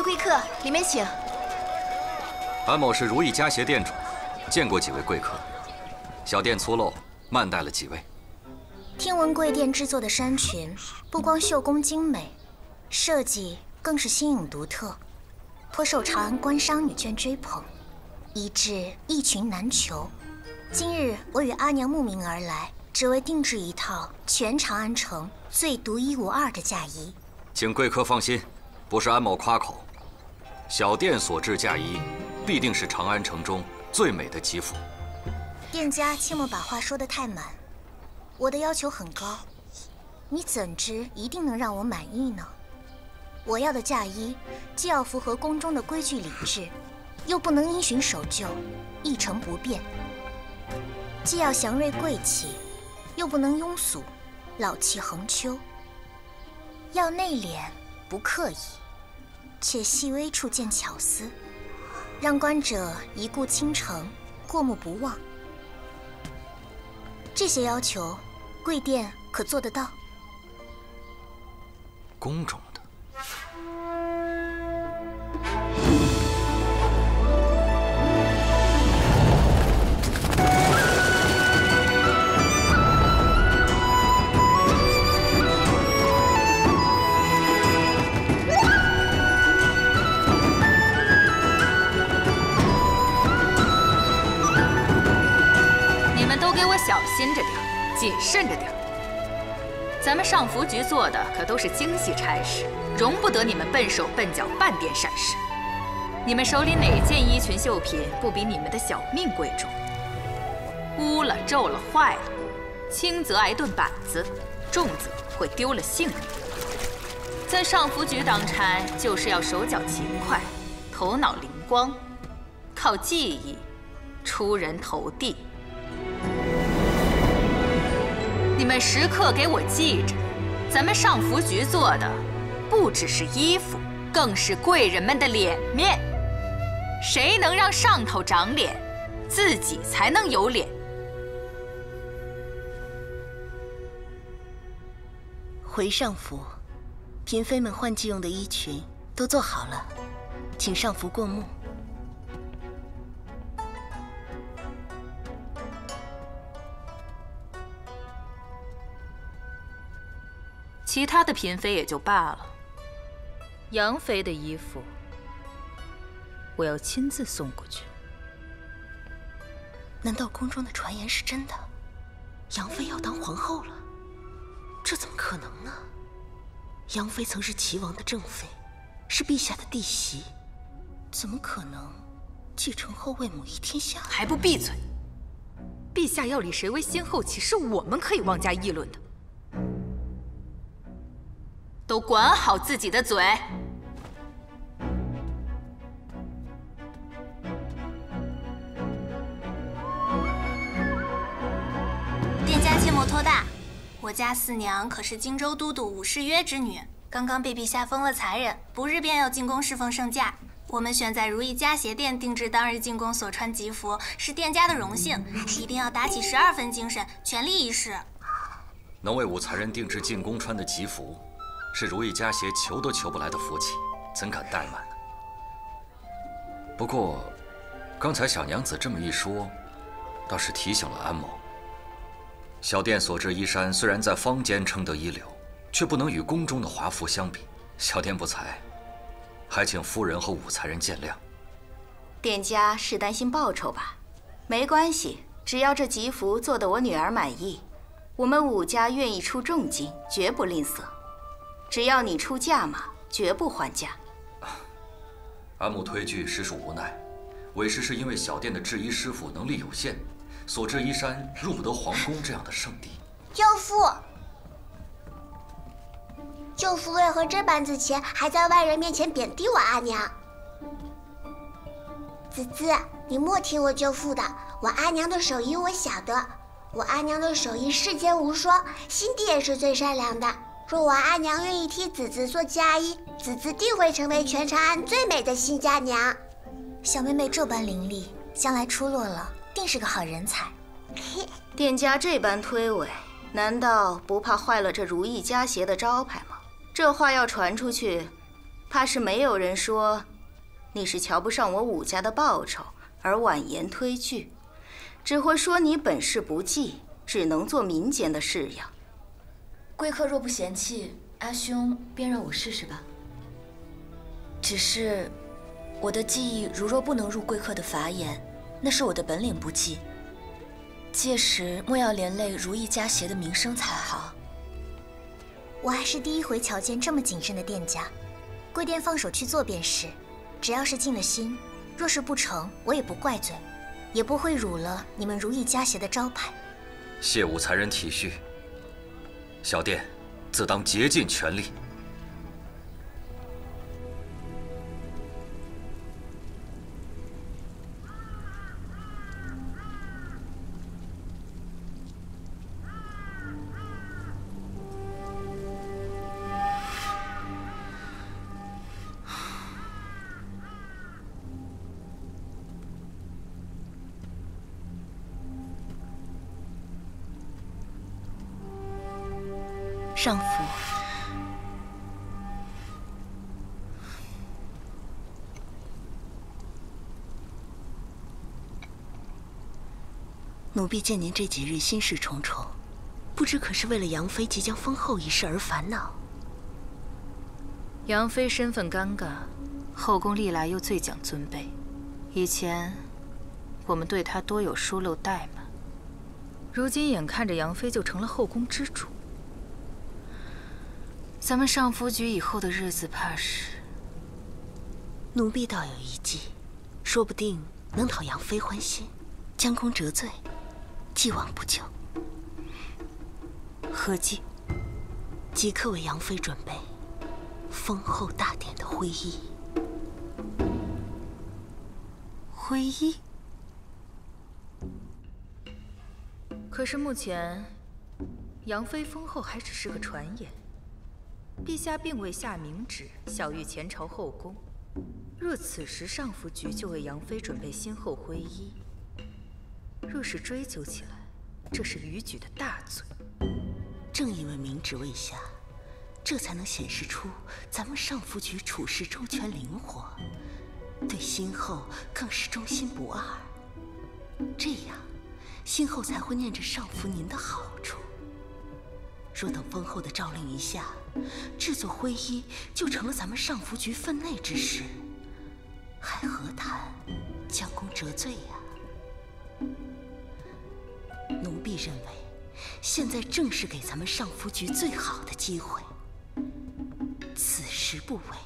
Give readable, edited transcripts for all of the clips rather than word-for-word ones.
位贵客，里面请。安某是如意家鞋店主，见过几位贵客，小店粗陋，慢待了几位。听闻贵店制作的衫裙，不光绣工精美，设计更是新颖独特，颇受长安官商女眷追捧，以致一裙难求。今日我与阿娘慕名而来，只为定制一套全长安城最独一无二的嫁衣。请贵客放心，不是安某夸口，小店所制嫁衣，必定是长安城中最美的吉服。店家切莫把话说得太满，我的要求很高，你怎知一定能让我满意呢？我要的嫁衣，既要符合宫中的规矩礼制，又不能因循守旧，一成不变；既要祥瑞贵气，又不能庸俗，老气横秋。要内敛不刻意，且细微处见巧思，让观者一顾倾城，过目不忘。这些要求，贵店可做得到？宫中的。小心着点，谨慎着点。咱们上服局做的可都是精细差事，容不得你们笨手笨脚半点闪失。你们手里哪件衣裙绣品不比你们的小命贵重？污了、皱了、坏了，轻则挨顿板子，重则会丢了性命。在上服局当差，就是要手脚勤快，头脑灵光，靠技艺出人头地。你们时刻给我记着，咱们上服局做的不只是衣服，更是贵人们的脸面。谁能让上头长脸，自己才能有脸。回上服，嫔妃们换季用的衣裙都做好了，请上服过目。其他的嫔妃也就罢了，杨妃的衣服，我要亲自送过去。难道宫中的传言是真的？杨妃要当皇后了？这怎么可能呢？杨妃曾是齐王的正妃，是陛下的弟媳，怎么可能继承后为母仪天下？还不闭嘴！陛下要立谁为先后，岂是我们可以妄加议论的？都管好自己的嘴！店家切莫托大，我家四娘可是荆州都督武士约之女，刚刚被陛下封了才人，不日便要进宫侍奉圣驾。我们选在如意家鞋店定制当日进宫所穿吉服，是店家的荣幸，一定要打起12分精神，全力以赴。能为武才人定制进宫穿的吉服，是如意家鞋求都求不来的福气，怎敢怠慢呢？不过，刚才小娘子这么一说，倒是提醒了安某。小店所制衣衫虽然在坊间称得一流，却不能与宫中的华服相比。小店不才，还请夫人和武才人见谅。店家是担心报酬吧？没关系，只要这吉服做得我女儿满意，我们武家愿意出重金，绝不吝啬。只要你出价码，绝不还价。安某推拒实属无奈，委实是因为小店的制衣师傅能力有限，所制衣衫入不得皇宫这样的圣地。舅父，舅父为何这般子钱还在外人面前贬低我阿娘？子子，你莫听我舅父的，我阿娘的手艺我晓得，我阿娘的手艺世间无双，心地也是最善良的。若我阿娘愿意替子子做嫁衣，子子定会成为全长安最美的新嫁娘。小妹妹这般伶俐，将来出落了，定是个好人才。店家这般推诿，难道不怕坏了这如意家鞋的招牌吗？这话要传出去，怕是没有人说你是瞧不上我武家的报酬而婉言推拒，只会说你本事不济，只能做民间的式样。贵客若不嫌弃，阿兄便让我试试吧。只是我的技艺如若不能入贵客的法眼，那是我的本领不济，届时莫要连累如意家协的名声才好。我还是第一回瞧见这么谨慎的店家。贵店放手去做便是，只要是尽了心，若是不成，我也不怪罪，也不会辱了你们如意家协的招牌。谢武才人体恤，小店自当竭尽全力。上府，奴婢见您这几日心事重重，不知可是为了杨妃即将封后一事而烦恼？杨妃身份尴尬，后宫历来又最讲尊卑，以前我们对她多有疏漏怠慢，如今眼看着杨妃就成了后宫之主。咱们上福局以后的日子，怕是……奴婢倒有一计，说不定能讨杨妃欢心，将功折罪，既往不咎。何计？即刻为杨妃准备封后大典的徽衣。徽衣？可是目前，杨妃封后还只是个传言。陛下并未下明旨晓谕前朝后宫，若此时上福局就为杨妃准备新后徽衣，若是追究起来，这是逾矩的大罪。正因为明旨未下，这才能显示出咱们上福局处事周全灵活，对新后更是忠心不二。这样，新后才会念着上福您的好处。若等封后的诏令一下，制作徽衣就成了咱们上福局分内之事，还何谈将功折罪呀？奴婢认为，现在正是给咱们上福局最好的机会。此时不为，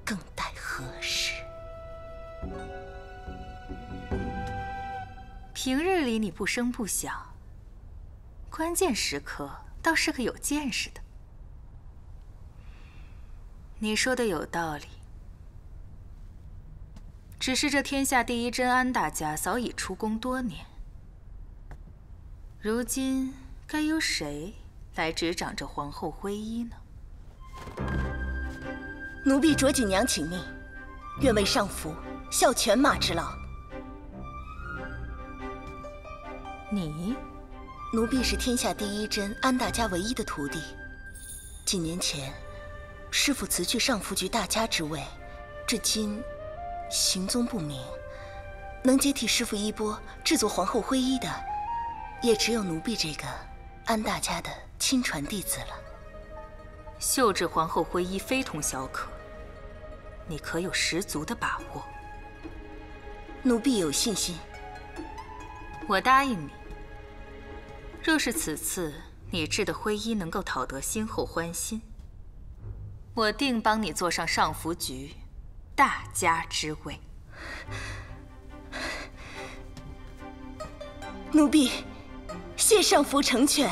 更待何时？平日里你不声不响，关键时刻倒是个有见识的。你说的有道理，只是这天下第一真安大家早已出宫多年，如今该由谁来执掌这皇后徽衣呢？奴婢卓锦娘请命，愿为上福效犬马之劳。你？奴婢是天下第一真安大家唯一的徒弟。几年前，师父辞去上福局大家之位，至今行踪不明。能接替师父衣钵制作皇后徽衣的，也只有奴婢这个安大家的亲传弟子了。绣制皇后徽衣非同小可，你可有十足的把握？奴婢有信心。我答应你，若是此次你制的徽衣能够讨得新后欢心，我定帮你坐上上福局大家之位。奴婢谢上福成全。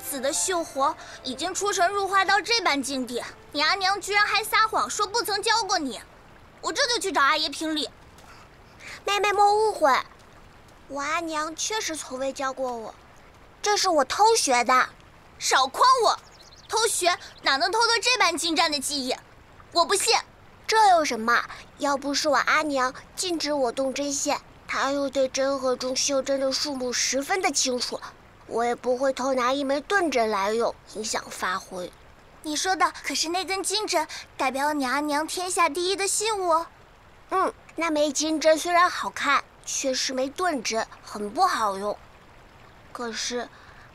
死的绣活已经出神入化到这般境地，你阿娘居然还撒谎说不曾教过你，我这就去找阿爷评理。妹妹莫误会，我阿娘确实从未教过我，这是我偷学的。少诓我！偷学哪能偷得这般精湛的技艺？我不信。这有什么？要不是我阿娘禁止我动针线，她又对针和中绣针的数目十分的清楚，我也不会偷拿一枚钝针来用，影响发挥。你说的可是那根金针，代表你阿娘天下第一的信物。那枚金针虽然好看，却是枚钝针，很不好用。可是，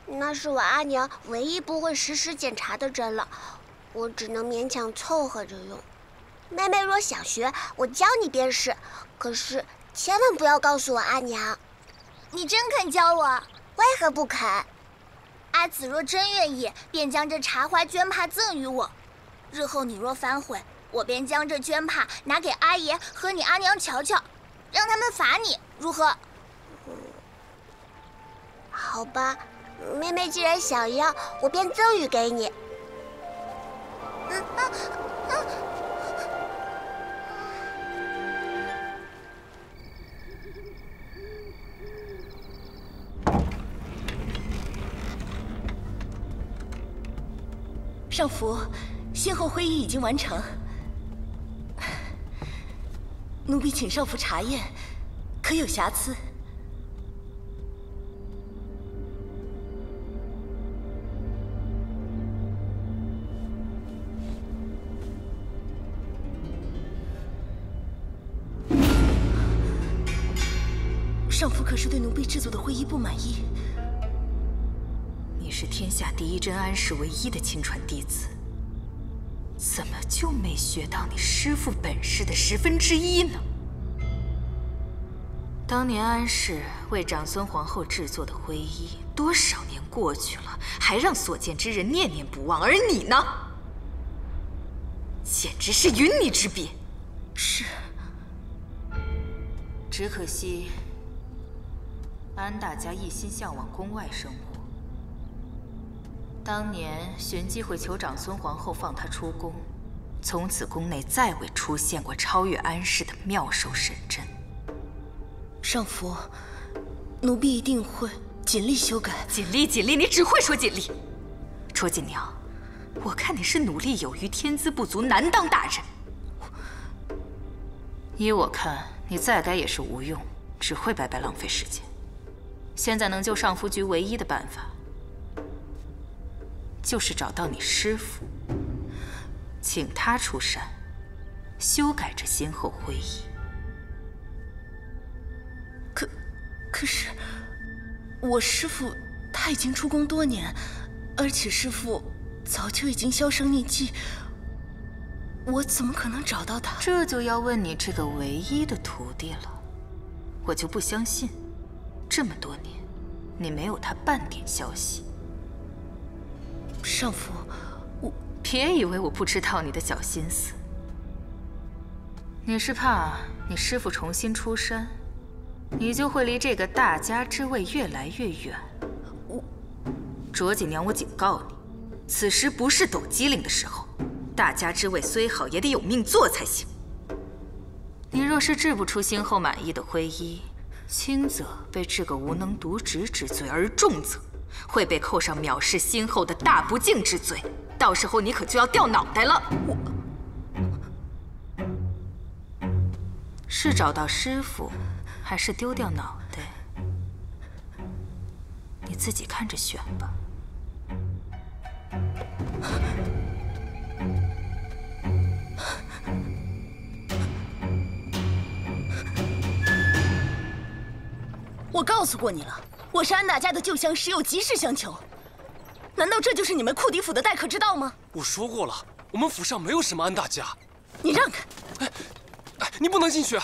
那是我阿娘唯一不会实时检查的针了，我只能勉强凑合着用。妹妹若想学，我教你便是，可是千万不要告诉我阿娘。你真肯教我？为何不肯？阿紫若真愿意，便将这茶花绢帕赠予我。日后你若反悔，我便将这绢帕拿给阿爷和你阿娘瞧瞧，让他们罚你，如何？好吧，妹妹既然想要，我便赠予给你。上福，先后会议已经完成，奴婢请上福查验，可有瑕疵？上福可是对奴婢制作的会衣不满意？你是天下第一真安氏唯一的亲传弟子，怎么就没学到你师父本事的1/10呢？当年安氏为长孙皇后制作的徽衣，多少年过去了，还让所见之人念念不忘，而你呢，简直是云泥之别。是，只可惜安大家一心向往宫外生活。当年寻机会求长孙皇后放他出宫，从此宫内再未出现过超越安氏的妙手神针。上福，奴婢一定会尽力修改。尽力，你只会说尽力。卓锦娘，我看你是努力有余，天资不足，难当大人。依我看，你再改也是无用，只会白白浪费时间。现在能救上福局唯一的办法，就是找到你师父，请他出山，修改这先后徽衣。可是，我师父他已经出宫多年，而且师父早就已经销声匿迹，我怎么可能找到他？这就要问你这个唯一的徒弟了。我就不相信，这么多年，你没有他半点消息。上福，别以为我不知道你的小心思。你是怕你师父重新出山，你就会离这个大家之位越来越远。卓锦娘，我警告你，此时不是抖机灵的时候。大家之位虽好，也得有命做才行。你若是制不出先后满意的徽衣，轻则被治个无能渎职之罪，而重则会被扣上藐视先后的大不敬之罪。到时候你可就要掉脑袋了。是找到师父，还是丢掉脑袋？你自己看着选吧。我告诉过你了，我是安大家的旧相识，有急事相求。难道这就是你们库迪府的待客之道吗？我说过了，我们府上没有什么安大家。你让开！你不能进去！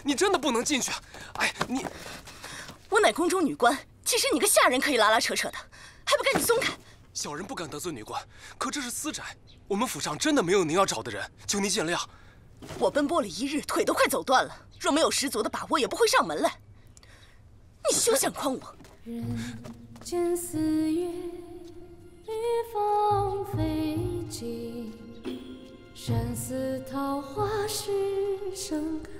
你真的不能进去！你，我乃宫中女官，岂是你个下人可以拉拉扯扯的？还不赶紧松开！小人不敢得罪女官，可这是私宅，我们府上真的没有您要找的人，求您见谅。我奔波了一日，腿都快走断了，若没有十足的把握，也不会上门来。你休想诓我！人间四月，雨芳菲尽，山寺桃花始盛开。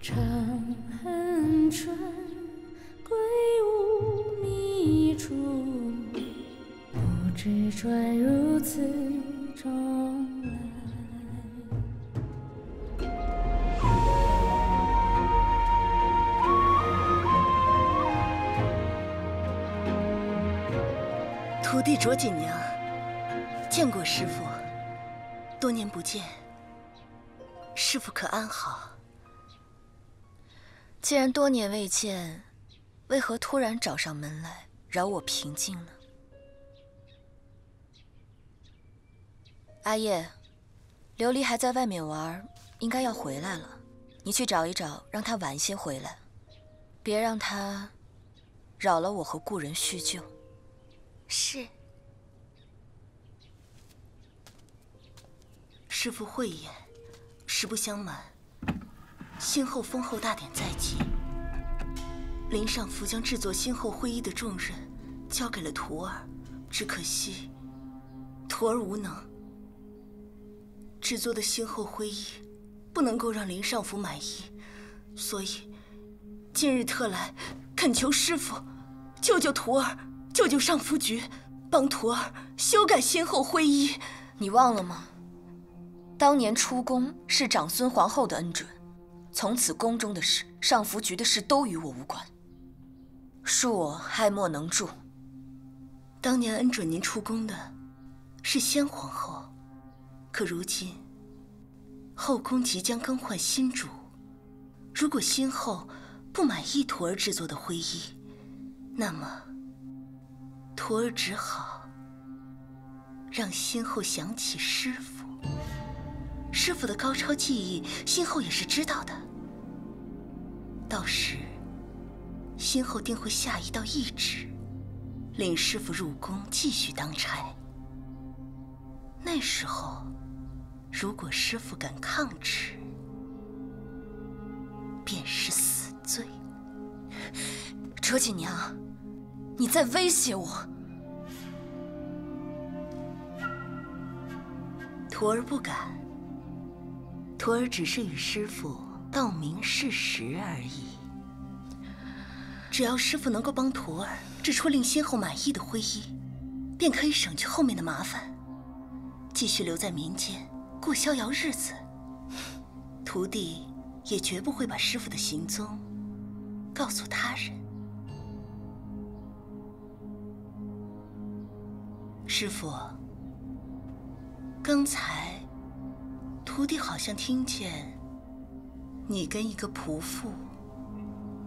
长恨春，归无觅处，不知转入此中来。徒弟卓锦娘，见过师父，多年不见，师父可安好？既然多年未见，为何突然找上门来扰我平静呢？阿叶，琉璃还在外面玩，应该要回来了。你去找一找，让他晚些回来，别让他扰了我和故人叙旧。是。师父慧眼，实不相瞒，先后封后大典在即，林上福将制作先后徽衣的重任交给了徒儿，只可惜徒儿无能。制作的先后徽衣不能够让林上福满意，所以今日特来恳求师父救救徒儿，救救上福局，帮徒儿修改先后徽衣。你忘了吗？当年出宫是长孙皇后的恩准，从此宫中的事、上福局的事都与我无关。恕我爱莫能助。当年恩准您出宫的是先皇后，可如今后宫即将更换新主，如果先后不满意徒儿制作的徽衣，那么徒儿只好让先后想起师父。师父的高超技艺，先后也是知道的。到时，先后定会下一道懿旨，领师父入宫继续当差。那时候，如果师父敢抗旨，便是死罪。卓锦娘，你在威胁我。徒儿不敢。徒儿只是与师父道明事实而已。只要师父能够帮徒儿制出令先后满意的徽衣，便可以省去后面的麻烦，继续留在民间过逍遥日子。徒弟也绝不会把师父的行踪告诉他人。师父，刚才徒弟好像听见你跟一个仆妇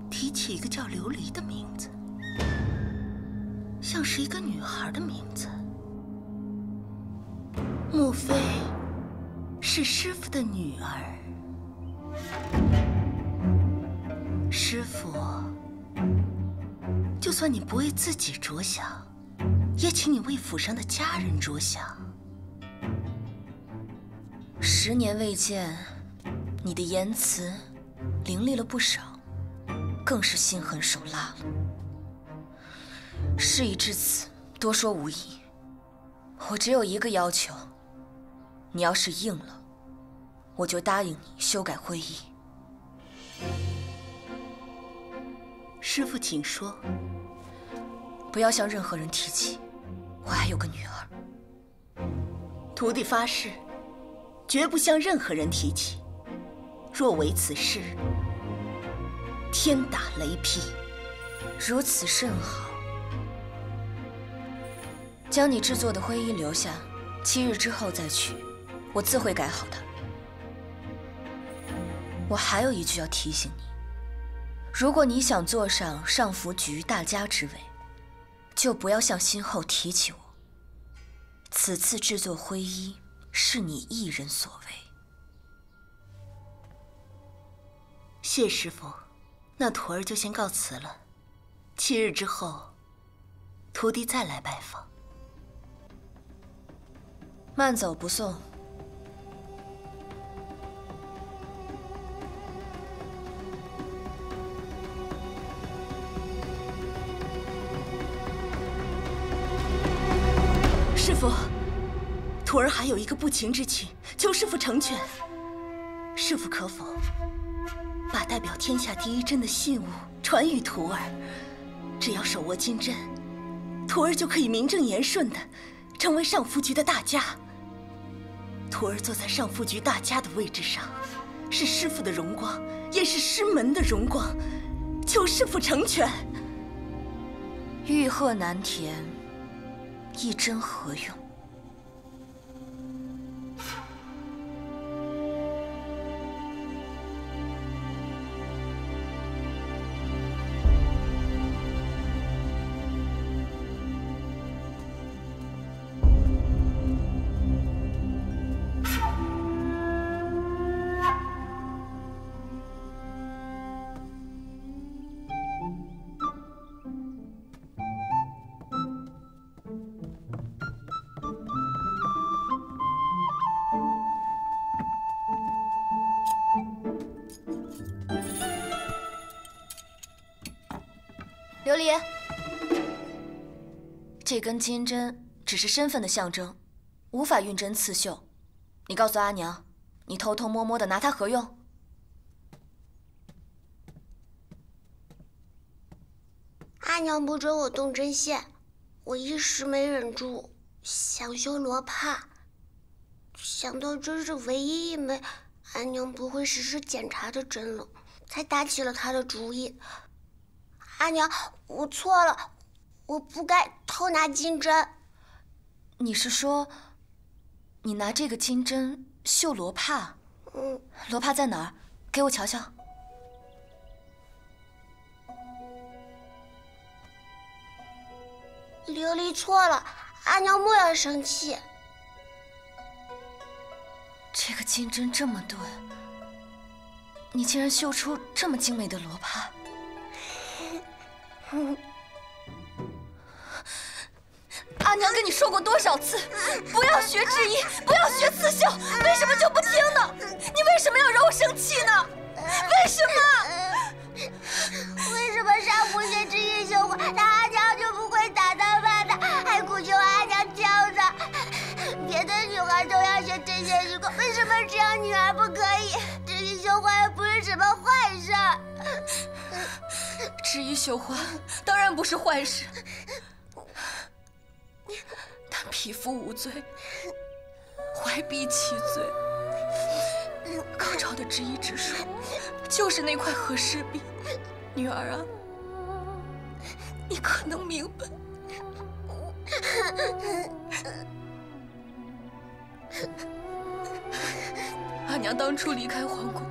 提起一个叫琉璃的名字，像是一个女孩的名字。莫非是师父的女儿？师父，就算你不为自己着想，也请你为府上的家人着想。10年未见，你的言辞伶俐了不少，更是心狠手辣了。事已至此，多说无益。我只有一个要求，你要是应了，我就答应你修改徽衣。师父，请说。不要向任何人提起，我还有个女儿。徒弟发誓，绝不向任何人提起。若违此事，天打雷劈。如此甚好。将你制作的徽衣留下，7日之后再取，我自会改好的。我还有一句要提醒你：如果你想坐上上福局大家之位，就不要向先后提起我。此次制作徽衣是你一人所为。谢师父，那徒儿就先告辞了。7日之后，徒弟再来拜访。慢走不送。徒儿还有一个不情之请，求师父成全。师父可否把代表天下第一针的信物传与徒儿？只要手握金针，徒儿就可以名正言顺的成为上福局的大家。徒儿坐在上福局大家的位置上，是师父的荣光，也是师门的荣光。求师父成全。欲壑难填，一针何用？琉璃，这根金针只是身份的象征，无法运针刺绣。你告诉阿娘，你偷偷摸摸的拿它何用？阿娘不准我动针线，我一时没忍住，想修罗帕。想到这是唯一一枚阿娘不会实时检查的针了，才打起了她的主意。阿娘，我错了，我不该偷拿金针。你是说，你拿这个金针绣罗帕？罗帕在哪儿？给我瞧瞧。琉璃错了，阿娘莫要生气。这个金针这么钝，你竟然绣出这么精美的罗帕。阿娘跟你说过多少次，不要学制衣，不要学刺绣，为什么就不听呢？你为什么要惹我生气呢？为什么？为什么上福学制衣绣花，他阿娘就不会打他骂他，还苦求阿娘教他？别的女孩都要学针线术，为什么只有女儿不可以？制衣绣花又不是什么坏事。制衣绣花当然不是坏事，但匹夫无罪，怀璧其罪。高超的制衣之术就是那块和氏璧，女儿啊，你可能明白。阿娘当初离开皇宫，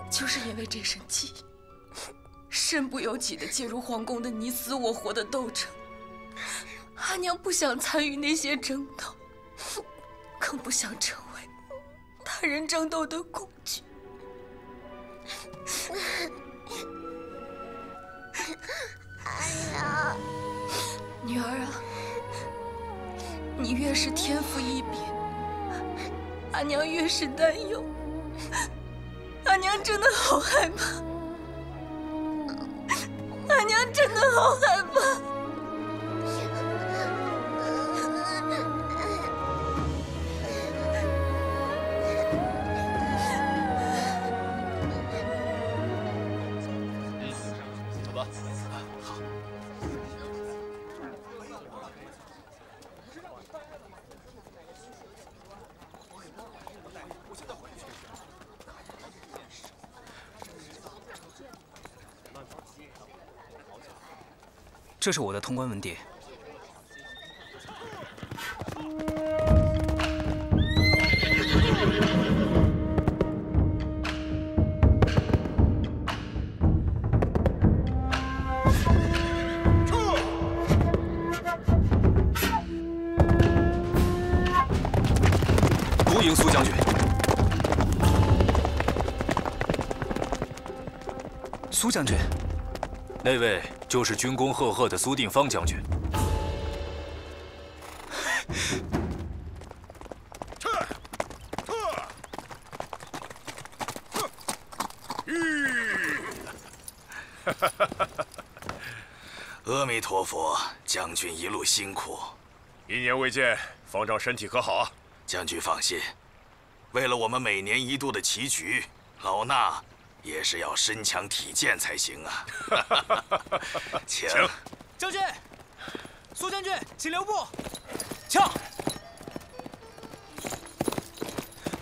就是因为这身技艺。身不由己地介入皇宫的你死我活的斗争，阿娘不想参与那些争斗，更不想成为他人争斗的工具。阿娘，女儿啊，你越是天赋异禀，阿娘越是担忧。阿娘真的好害怕。阿娘真的好害怕。走吧。好。这是我的通关文牒。恭迎苏将军。苏将军，那位就是军功赫赫的苏定方将军。阿弥陀佛，将军一路辛苦。1年未见，方丈身体可好啊？将军放心，为了我们每年一度的棋局，老衲也是要身强体健才行啊。请。将军，苏将军，请留步。枪，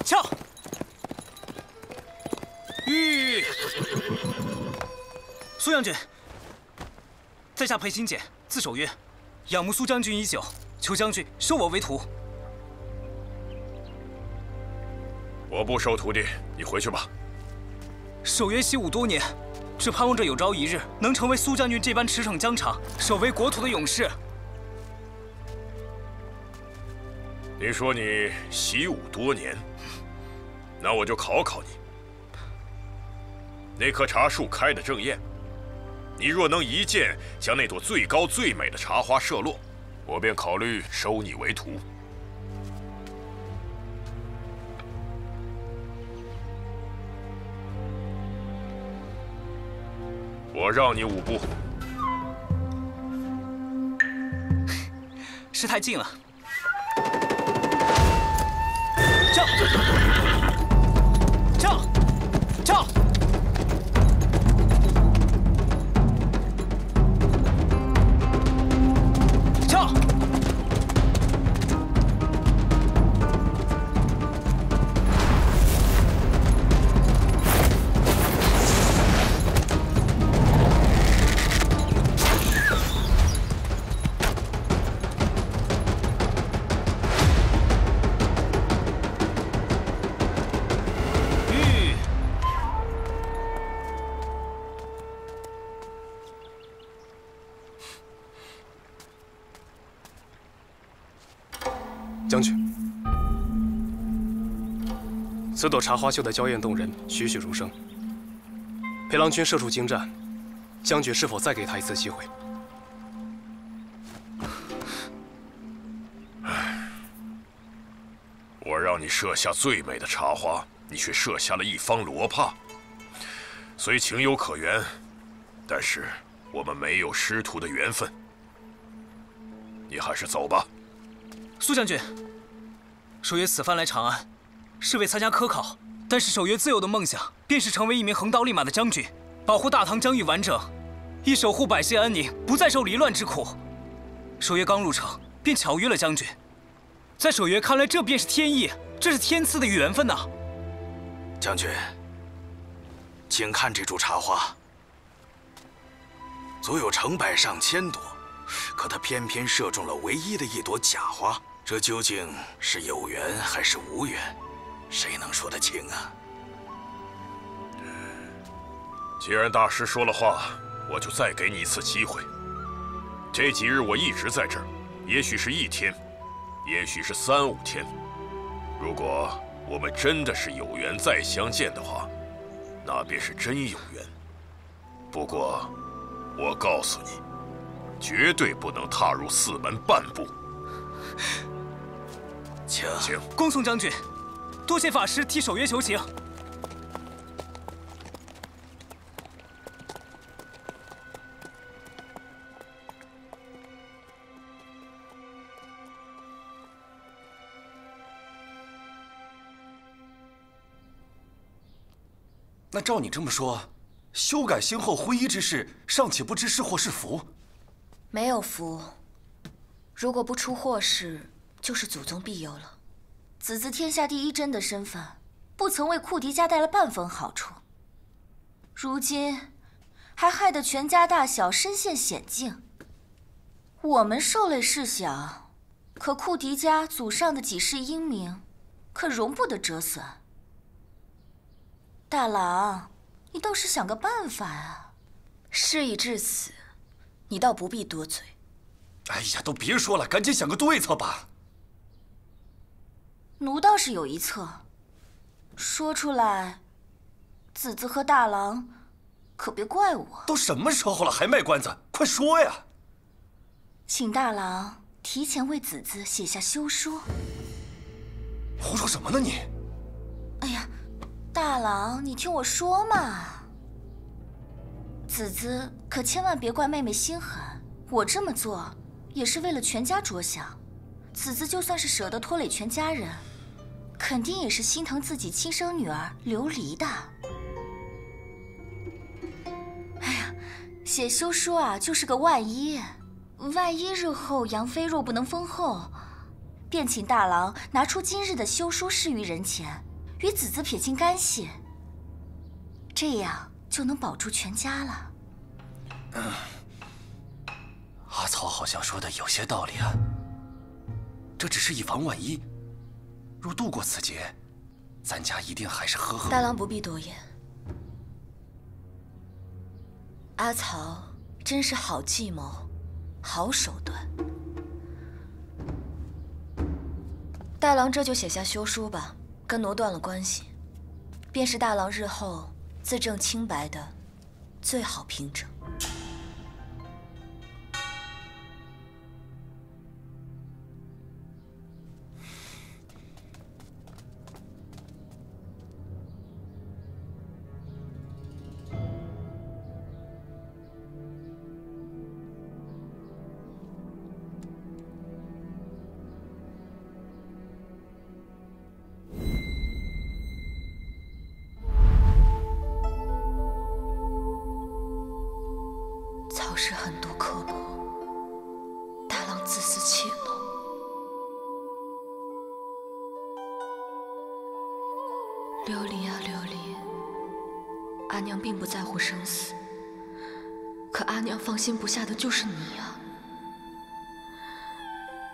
枪。吁！苏将军，在下裴行俭，字守约，仰慕苏将军已久，求将军收我为徒。我不收徒弟，你回去吧。守约习武多年，只盼望着有朝一日能成为苏将军这般驰骋疆场、守卫国土的勇士。你说你习武多年，那我就考考你。那棵茶树开得正艳，你若能一箭将那朵最高最美的茶花射落，我便考虑收你为徒。我让你5步。是太近了。跳！跳！跳！跳！将军，此朵茶花绣得娇艳动人，栩栩如生。裴郎君射出精湛，将军是否再给他一次机会？我让你射下最美的茶花，你却射下了一方罗帕。虽情有可原，但是我们没有师徒的缘分。你还是走吧。苏将军，守约此番来长安，是为参加科考，但是守约自有的梦想，便是成为一名横刀立马的将军，保护大唐疆域完整，以守护百姓安宁，不再受离乱之苦。守约刚入城，便巧遇了将军，在守约看来，这便是天意，这是天赐的缘分呐。将军，请看这株茶花，足有成百上千朵，可它偏偏射中了唯一的一朵假花。这究竟是有缘还是无缘，谁能说得清啊？既然大师说了话，我就再给你一次机会。这几日我一直在这儿，也许是1天，也许是3、5天。如果我们真的是有缘再相见的话，那便是真有缘。不过，我告诉你，绝对不能踏入4门半步。请。恭送将军，多谢法师替守约求情。那照你这么说，修改先后徽一之事，尚且不知是祸是福。没有福，如果不出祸事，就是祖宗庇佑了。子子天下第一真的身份，不曾为库迪家带了半分好处，如今还害得全家大小身陷险境。我们受累是小，可库迪家祖上的几世英名，可容不得折损。大郎，你倒是想个办法啊！事已至此，你倒不必多嘴。哎呀，都别说了，赶紧想个对策吧。奴倒是有一策，说出来，子子和大郎可别怪我。都什么时候了，还卖关子？快说呀！请大郎提前为子子写下休书。胡说什么呢你？哎呀！大郎，你听我说嘛。子子可千万别怪妹妹心狠，我这么做也是为了全家着想。子子就算是舍得拖累全家人，肯定也是心疼自己亲生女儿琉璃的。哎呀，写休书啊，就是个万一。万一日后杨妃若不能封后，便请大郎拿出今日的休书示于人前，与子子撇清干系，这样就能保住全家了。阿曹好像说的有些道理啊。这只是以防万一，若度过此劫，咱家一定还是和和。大郎不必多言。阿曹真是好计谋，好手段。大郎这就写下休书吧，跟奴断了关系，便是大郎日后自证清白的最好凭证。曹氏狠毒刻薄，大郎自私怯懦。琉璃啊琉璃，阿娘并不在乎生死，可阿娘放心不下的就是你啊。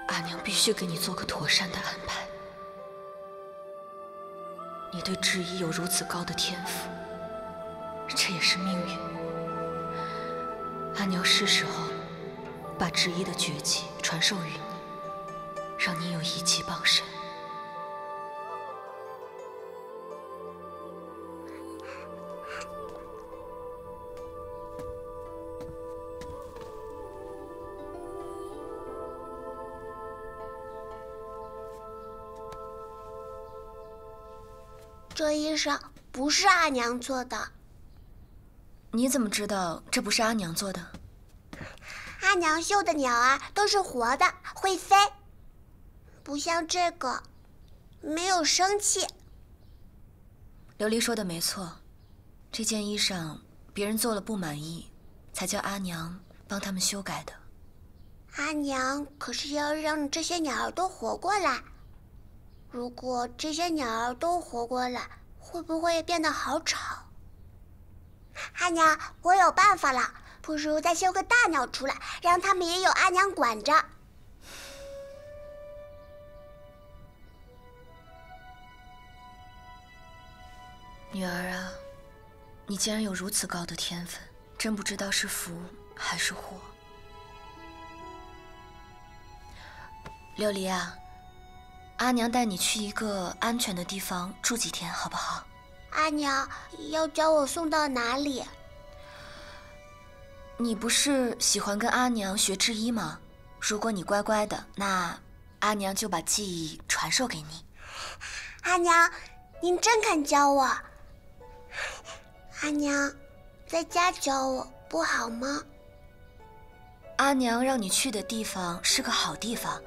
阿娘必须给你做个妥善的安排。你对智医有如此高的天赋，这也是命运。阿娘是时候把智医的绝技传授于你，让你有一技傍身。这衣裳不是阿娘做的。你怎么知道这不是阿娘做的？阿娘绣的鸟儿都是活的，会飞，不像这个，没有生气。琉璃说的没错，这件衣裳别人做了不满意，才叫阿娘帮他们修改的。阿娘可是要让这些鸟儿都活过来。如果这些鸟儿都活过来，会不会变得好吵？阿娘，我有办法了，不如再修个大鸟出来，让他们也有阿娘管着。女儿啊，你既然有如此高的天分，真不知道是福还是祸。琉璃啊，阿娘带你去一个安全的地方住几天，好不好？阿娘要将我送到哪里？你不是喜欢跟阿娘学制衣吗？如果你乖乖的，那阿娘就把技艺传授给你。阿娘，您真肯教我。阿娘，在家教我不好吗？阿娘让你去的地方是个好地方，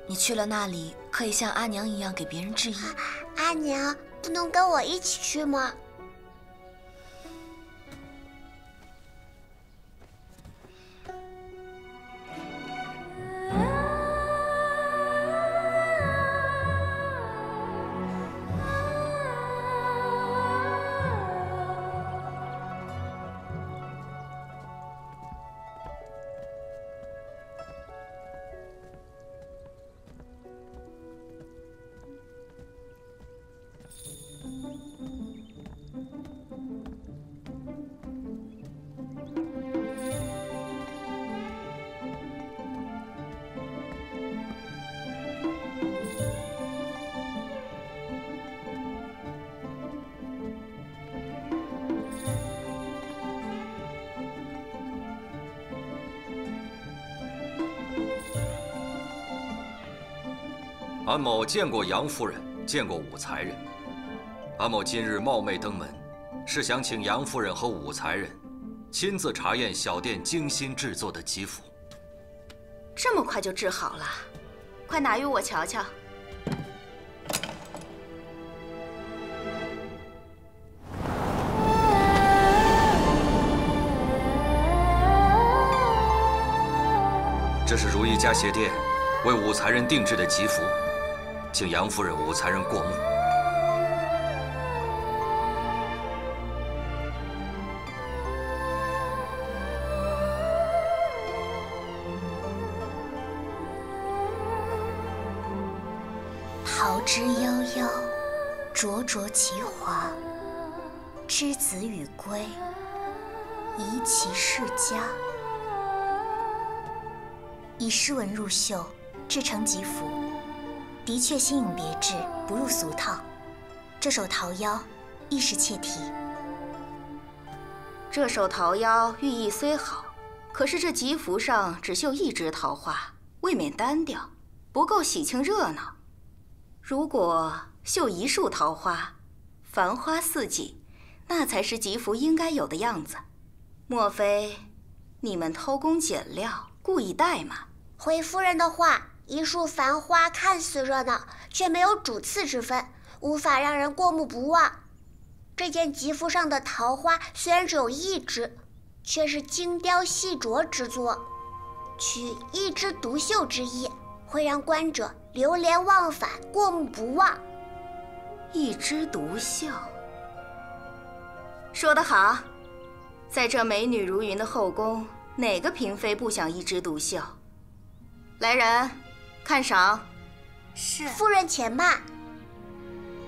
你去了那里可以像阿娘一样给别人制衣。阿娘，不能跟我一起去吗？安某见过杨夫人，见过武才人。安某今日冒昧登门，是想请杨夫人和武才人亲自查验小店精心制作的吉服。这么快就治好了？快拿与我瞧瞧。这是如意家鞋店为武才人定制的吉服，请杨夫人、武才人过目。桃之夭夭，灼灼其华。之子与归，宜其室家。以诗文入绣，制成吉服，的确新颖别致，不入俗套。这首《桃夭》亦是切题。这首《桃夭》寓意虽好，可是这吉服上只绣一枝桃花，未免单调，不够喜庆热闹。如果绣一束桃花，繁花似锦，那才是吉服应该有的样子。莫非你们偷工减料，故意怠慢？回夫人的话，一束繁花看似热闹，却没有主次之分，无法让人过目不忘。这件吉服上的桃花虽然只有一枝，却是精雕细琢之作，取一枝独秀之意，会让观者流连忘返，过目不忘。一枝独秀，说得好。在这美女如云的后宫，哪个嫔妃不想一枝独秀？来人，看赏。是。夫人且慢。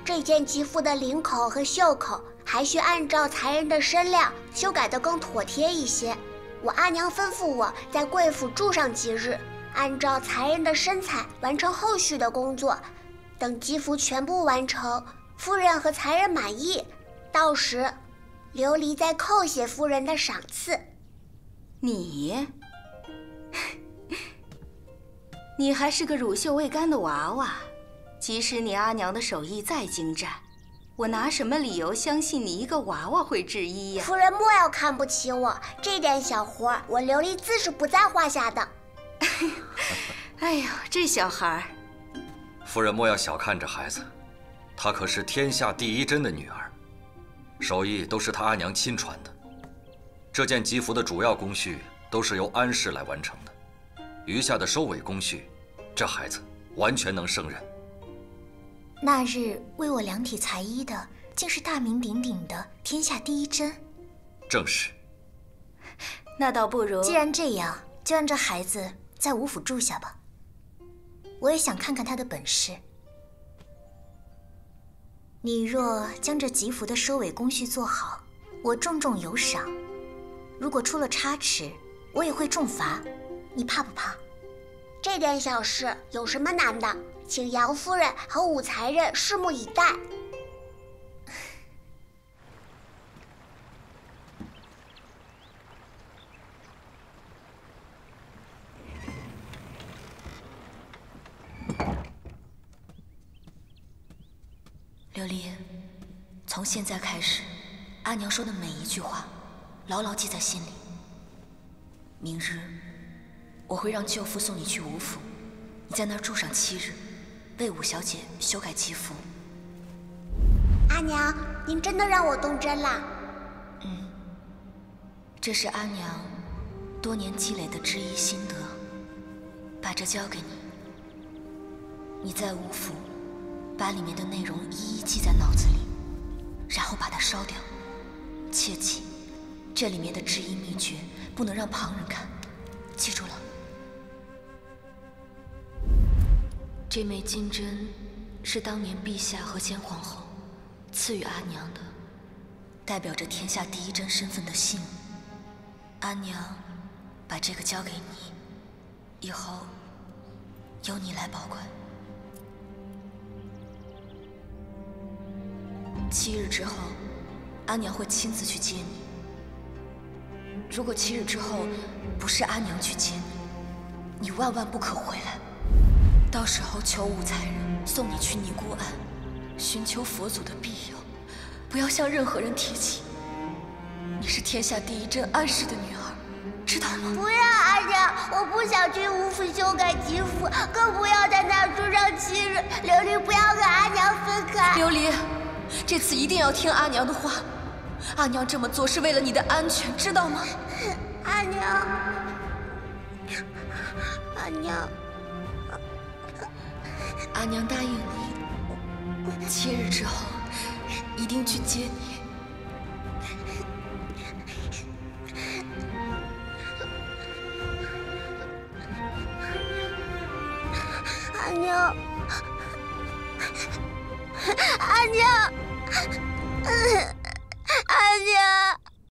这件吉服的领口和袖口还需按照才人的身量修改得更妥帖一些。我阿娘吩咐我在贵府住上几日，按照才人的身材完成后续的工作。等吉服全部完成，夫人和才人满意，到时琉璃再扣些夫人的赏赐。你还是个乳臭未干的娃娃，即使你阿娘的手艺再精湛，我拿什么理由相信你一个娃娃会制衣呀？夫人莫要看不起我，这点小活我琉璃自是不在话下的。哎呦，这小孩！夫人莫要小看这孩子，她可是天下第一针的女儿，手艺都是她阿娘亲传的。这件吉服的主要工序都是由安氏来完成的。余下的收尾工序，这孩子完全能胜任。那日为我量体裁衣的，竟是大名鼎鼎的天下第一针。正是。那倒不如……既然这样，就让这孩子在吴府住下吧。我也想看看他的本事。你若将这吉服的收尾工序做好，我重重有赏；如果出了差池，我也会重罚。你怕不怕？这点小事有什么难的？请杨夫人和武才人拭目以待。琉璃，从现在开始，阿娘说的每一句话，牢牢记在心里。明日我会让舅父送你去吴府，你在那儿住上7日，为武小姐修改吉服。阿娘，您真的让我动真了。这是阿娘多年积累的织衣心得，把这交给你。你在吴府把里面的内容一一记在脑子里，然后把它烧掉。切记，这里面的织衣秘诀不能让旁人看，记住了。这枚金针是当年陛下和先皇后赐予阿娘的，代表着天下第一针身份的信。阿娘把这个交给你，以后由你来保管。7日之后，阿娘会亲自去接你。如果7日之后不是阿娘去接你，你万万不可回来。到时候求武才人送你去尼姑庵，寻求佛祖的庇佑，不要向任何人提起。你是天下第一针安氏的女儿，知道吗？不要，阿娘，我不想去吴府修改吉服，更不要在那儿住上7日。琉璃不要和阿娘分开。琉璃，这次一定要听阿娘的话。阿娘这么做是为了你的安全，知道吗？阿娘，阿娘，阿娘答应你，7日之后一定去接你。阿娘，阿娘，阿娘。